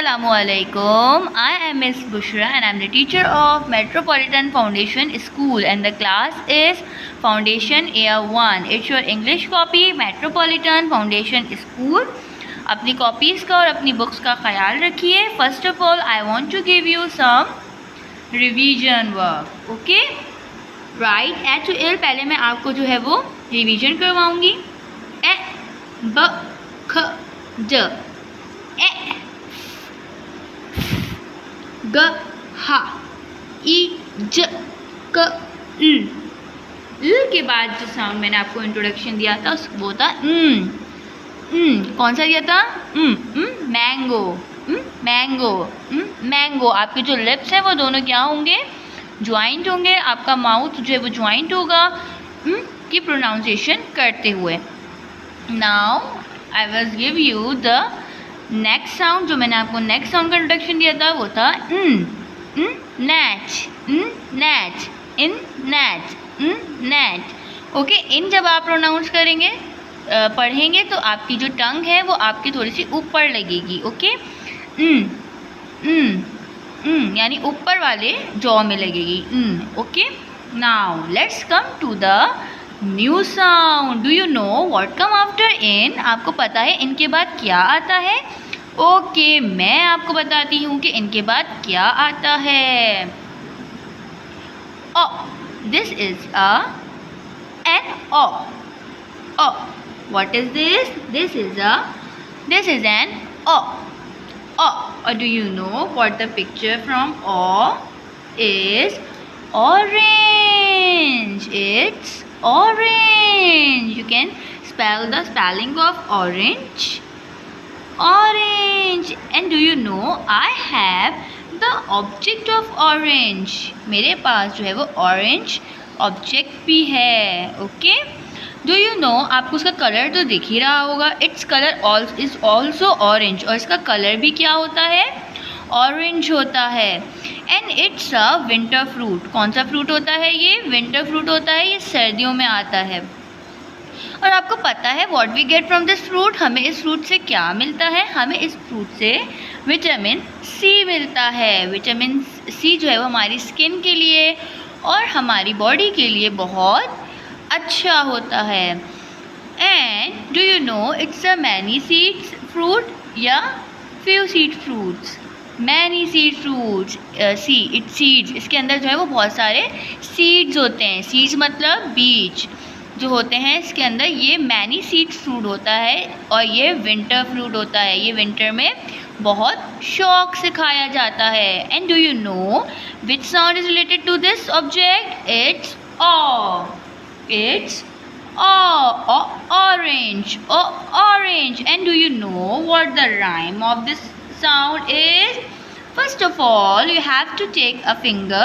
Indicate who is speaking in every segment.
Speaker 1: Assalamualaikum. I am Miss Bushra and I am the teacher of Metropolitan Foundation School and the class is Foundation Year 1. It's your English copy Metropolitan Foundation School. अपनी copies का और अपनी books का ख्याल रखिए. First of all I want to give you some revision work. Okay, write H to L. पहले मैं आपको जो है वो रिवीजन करवाऊँगी. ए ब ख ज ए ग हा ई ज क ल के बाद जो साउंड मैंने आपको इंट्रोडक्शन दिया था वो था कौन सा दिया था? मैंगो. मैंगो. मैंगो. आपके जो लिप्स हैं वो दोनों क्या होंगे? ज्वाइंट होंगे. आपका माउथ जो है वो ज्वाइंट होगा की प्रोनाउंसिएशन करते हुए. Now I will give you the next sound. जो मैंने आपको नेक्स्ट साउंड का इंट्रोडक्शन दिया था वो था नैच. नैच. इन नैच. नैच. ओके, इन जब आप प्रोनाउंस करेंगे पढ़ेंगे तो आपकी जो टंग है वो आपकी थोड़ी सी ऊपर लगेगी. ओके, यानी ऊपर वाले जॉ में लगेगी. Okay, now let's come to the new sound. Do you know what come after in? आपको पता है इनके बाद क्या आता है? ओके, मैं आपको बताती हूँ कि इनके बाद क्या आता है. O. This is an O. O. What is this? This is an O. O. Or do you know what the picture from O is? Orange. It's orange. You can spell the spelling of orange. Orange. And do you know I have the object of orange. मेरे पास जो है वो orange object भी है. Okay? Do you no, आपको उसका colour तो दिख ही रहा होगा. Its colour is also orange. और इसका कलर भी क्या होता है? ऑरेंज होता है. And it's a winter fruit. कौन सा फ्रूट होता है ये? विंटर फ्रूट होता है. ये सर्दियों में आता है. और आपको पता है what we get from this fruit? हमें इस फ्रूट से क्या मिलता है? हमें इस फ्रूट से विटामिन सी मिलता है. विटामिन सी जो है वो हमारी स्किन के लिए और हमारी बॉडी के लिए बहुत अच्छा होता है. And do you know it's a many seeds fruit या few seed fruits? Many seed fruits. It's seeds. इसके अंदर जो है वो बहुत सारे सीड्स होते हैं. सीड्स मतलब बीज जो होते हैं इसके अंदर. ये मैनी सीड फ्रूट होता है और ये विंटर फ्रूट होता है. ये विंटर में बहुत शौक से खाया जाता है. And do you know which sound is related to this object? It's aw. It's orange. Orange. And do you know what the rhyme of this sound is? First of all, you have to take a finger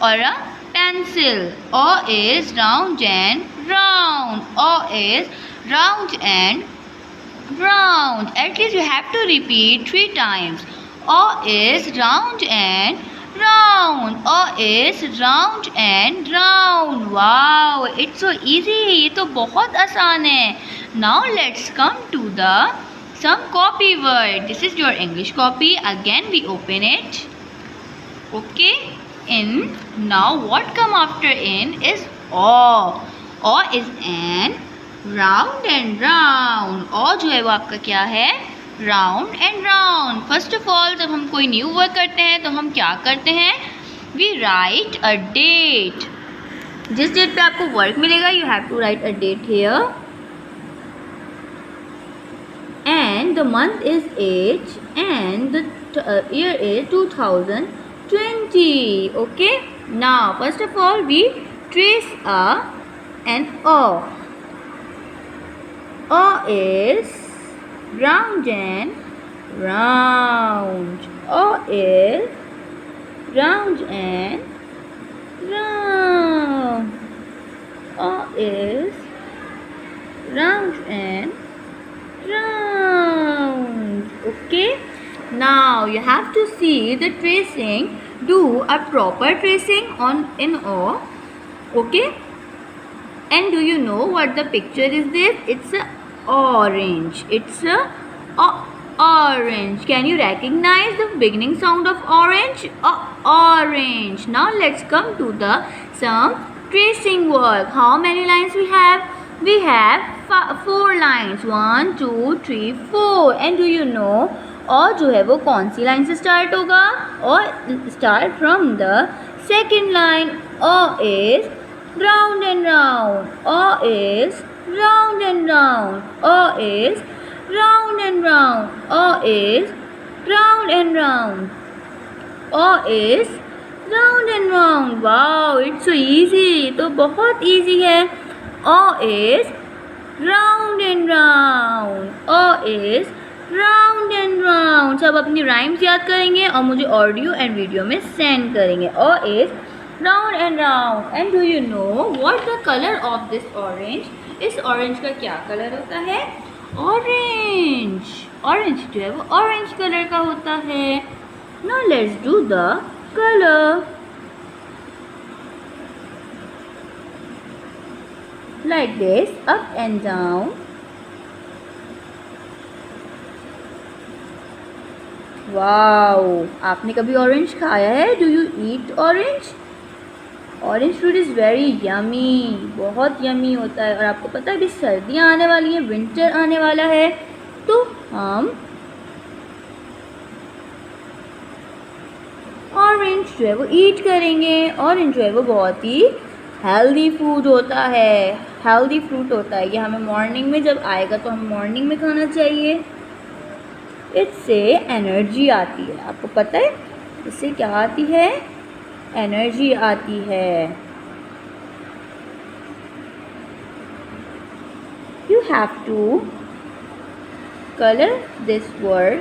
Speaker 1: or a pencil. O is round and round. O is round and round. At least you have to repeat 3 times. O is round and round. O is round and round. Wow, it's so easy. ये तो बहुत आसान है. Now let's come to the some copy word. This is your English copy. Again we open it. Okay, in. Now what come after in is O. O is an round and round. O जो है वो आपका क्या है? Round and round. First of all जब हम कोई new work करते हैं तो हम क्या करते हैं? We write a date. जिस डेट पे आपको वर्क मिलेगा you have to write a date here. And the month is age and the year is 2020. Okay, now first of all we trace an O. O is round and round. O is round and round. O is round and round. Okay, now you have to see the tracing. Do a proper tracing on in O. Okay, and do you know what the picture is this? It's a orange. It's a orange. Can you recognize the beginning sound of orange? Orange. Now let's come to the some tracing work. How many lines we have? We have 4 lines. 1 2 3 4. And do you know और जो है वो कौन सी line से start होगा? और start from the second line. O is round and round. O is round and round. O is round and round. O is round and round. O is round and round. Wow, it's so easy. तो बहुत easy है. O is round and round. O is round and round. सब अपनी rhymes याद करेंगे और मुझे audio and video में सेंड करेंगे. O is round and round. And do you know what the color of this orange? इस orange का क्या कलर होता है? Orange. Orange जो है वो orange कलर का होता है. Now let's do the color. Like this, up and down. Wow, आपने कभी ऑरेंज खाया है? Do you eat orange? Orange fruit is very yummy. बहुत यमी होता है. और आपको पता है अभी सर्दियाँ आने वाली हैं, विंटर आने वाला है, तो हम ऑरेंज जो है वो ईट करेंगे. ऑरेंज जो है वो बहुत ही हेल्दी फूड होता है, हेल्दी फ्रूट होता है. ये हमें मॉर्निंग में जब आएगा तो हमें मॉर्निंग में खाना चाहिए. इससे एनर्जी आती है. आपको पता है इससे क्या आती है? एनर्जी आती है. You have to color this word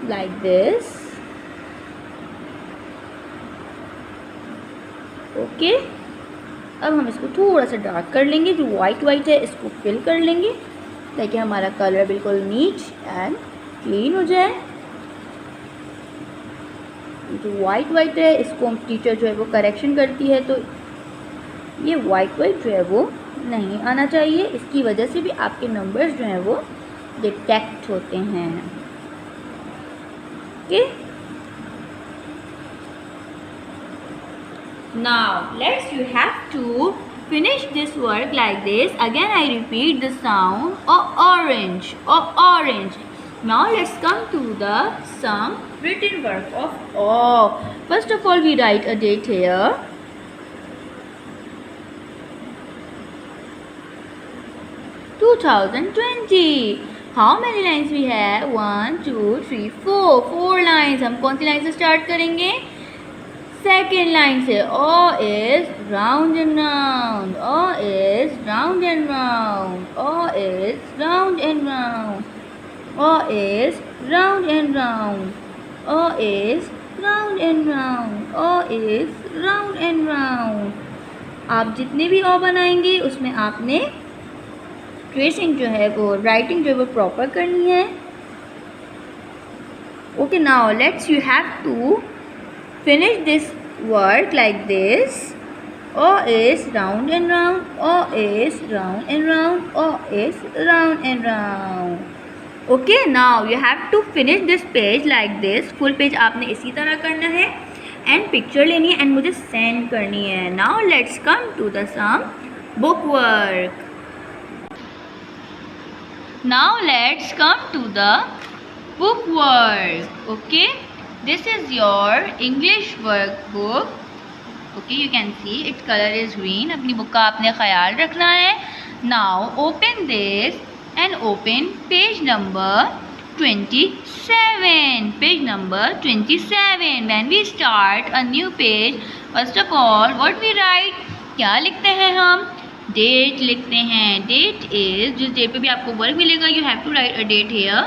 Speaker 1: like this. Okay. अब हम इसको थोड़ा सा डार्क कर लेंगे. जो वाइट वाइट है इसको फिल कर लेंगे ताकि हमारा कलर बिल्कुल नीट एंड क्लीन हो जाए. जो वाइट वाइट है इसको हम टीचर जो है वो करेक्शन करती है, तो ये वाइट वाइट जो है वो नहीं आना चाहिए. इसकी वजह से भी आपके नंबर्स जो हैं वो डिटेक्ट होते हैं. Okay. Now let's you have to finish this work like this. Again I repeat the sound orange or orange. Now let's come to the some written work of O. First of all we write a date here. (2020). How many lines we have? 1 2 3 4. 4 lines. हम कौन सी line से start करेंगे? Second line से. O is round and round. O is round and round. O is round and round. O is round and round. O is round and round. O is round and round. आप जितने भी O बनाएंगे उसमें आपने tracing जो है वो writing जो है वो प्रॉपर करनी है. Okay. Now let's you have to finish this work like this. O is round and round. O is round and round. O is round and round. Okay, now you have to finish this page like this. Full page आपने इसी तरह करना है and picture लेनी है and मुझे send करनी है. Now let's come to the some book work. Now let's come to the book work. Okay. This is your English workbook. Okay, you can see its color is green. अपनी book का आपने ख्याल रखना है. Now open this and open page number 27. Page number 27. When we start a new page, first of all, what we write? क्या लिखते हैं हम? Date लिखते हैं. Date is जिस डेट पे भी आपको वर्क मिलेगा, you have to write a date here.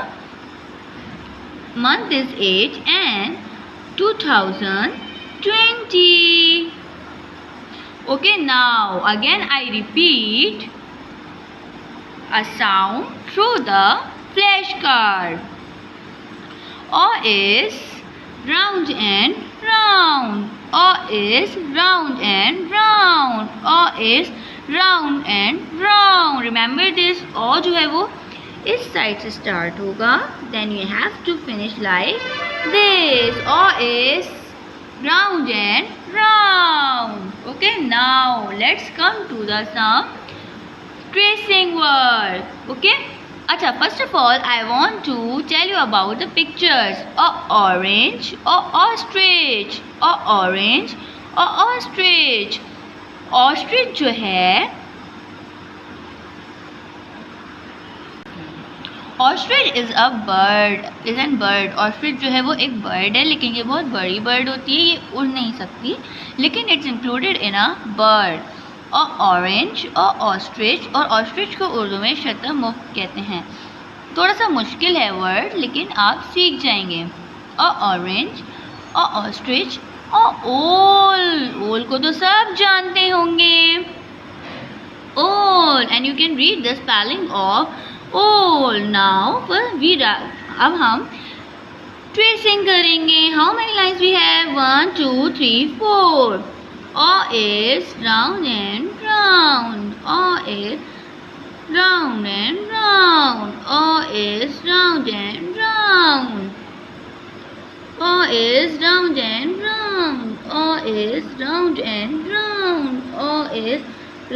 Speaker 1: Month is 8 and 2020. Okay, now again I repeat a sound through the flashcard. O is round and round. O is round and round. O is round and round. Remember this. O जो है वो इस side से start होगा, then you have to finish like this. O is round and round. Okay, now let's come to the some tracing work. Okay. अच्छा, first of all I want to tell you about the pictures. A orange, a ostrich, a orange, a ostrich. Ostrich जो है, ostrich is a bird, is an bird. Ostrich जो है वो एक bird है, लेकिन ये बहुत बड़ी बर्ड होती है, ये उड़ नहीं सकती, लेकिन it's included in a bird. A orange, a ostrich, और ऑस्ट्रिच को उर्दू में शतरमुख कहते हैं. थोड़ा सा मुश्किल है वर्ड, लेकिन आप सीख जाएंगे. अ ऑरेंज, अ ऑस्ट्रिच, अ ओल. ओल को तो सब जानते होंगे. Owl, and you can read the spelling of owl. Now अब हम ट्रेसिंग करेंगे. How many lines we have? 1 2 3 4. O is round and round. O is round and round. O is round and round. O is round and round. O is round and round. O is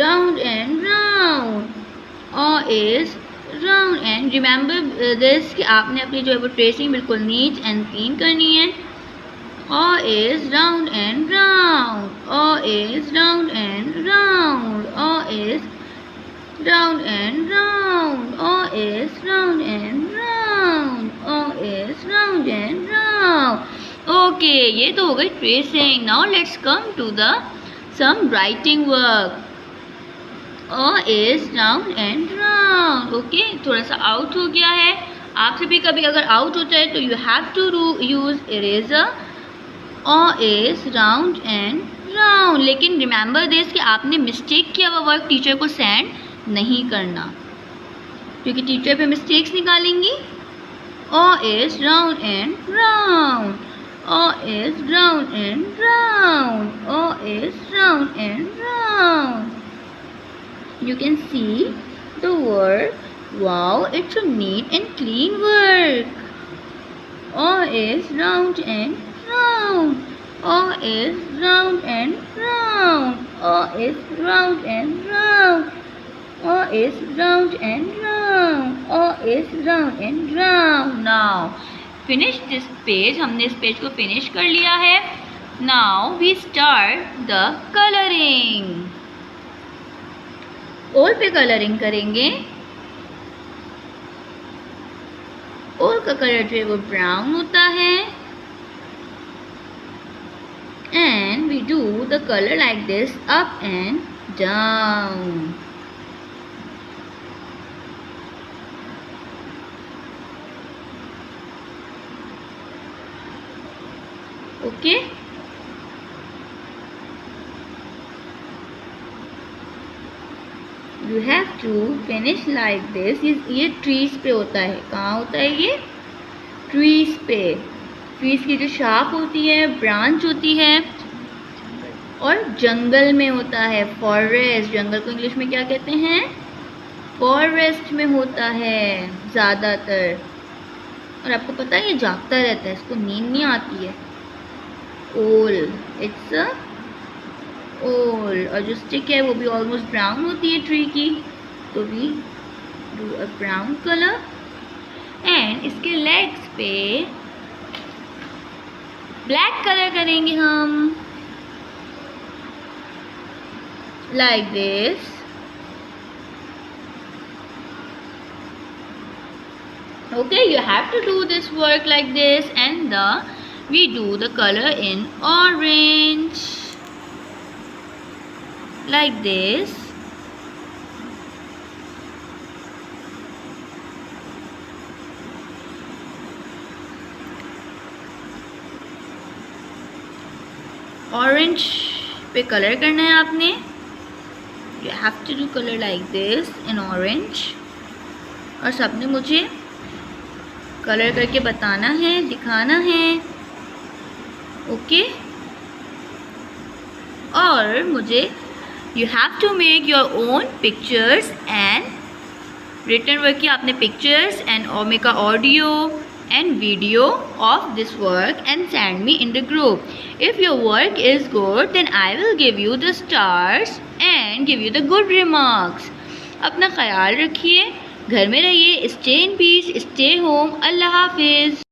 Speaker 1: round and round. O is round. And remember this कि आपने अपनी जो है वो tracing बिल्कुल neat and clean करनी है. O is round and round. O is round and round. O is round and round. O is round and round. O is round and round. Okay, ये तो हो गई tracing. Now let's come to the some writing work. O is round and round. Okay, थोड़ा सा out हो गया है. आपसे भी कभी अगर आउट होता है तो you have to use eraser. O is round and round. लेकिन रिमेंबर दिस कि आपने मिस्टेक किया हुआ वर्क टीचर को सेंड नहीं करना, क्योंकि टीचर पे mistakes निकालेंगी. O is round and round. O is round and round. O is round and round. You can see the work. Wow, it's a neat and clean work. O is round and round. O is round and round. O is round and round. O is round and round. O is round and round. Now finish this page. हमने इस page को finish कर लिया है. Now we start the coloring. ओल पे colouring करेंगे. ओल का कलर जो है वो ब्राउन होता है. And we do the colour like this, up and down. Okay, you have to finish like this. ये ट्रीज पे होता है. कहाँ होता है ये? ट्रीज पे. ट्रीज की जो शाख होती है, ब्रांच होती है, और जंगल में होता है. फॉरेस्ट. जंगल को इंग्लिश में क्या कहते हैं? फॉरेस्ट में होता है ज़्यादातर. और आपको पता है ये जागता रहता है, इसको नींद नहीं आती है. ओल, इट्स अ ओल. और जो स्टिक है वो भी ऑलमोस्ट ब्राउन होती है ट्री की, तो we do a brown colour. And इसके लेग्स पे ब्लैक कलर करेंगे हम, like this. Okay, you have to do this work like this, and we do the color in orange like this. Orange पे colour करना है आपने. You have to do color like this in orange. और सबने मुझे colour करके बताना है, दिखाना है. ओके, और मुझे you have to make your own pictures and written work की आपने pictures and make a audio and video of this work and send me in the group. If your work is good, then I will give you the stars and give you the good remarks. अपना ख्याल रखिए, घर में रहिए, stay in peace, stay home. अल्लाह हाफिज़.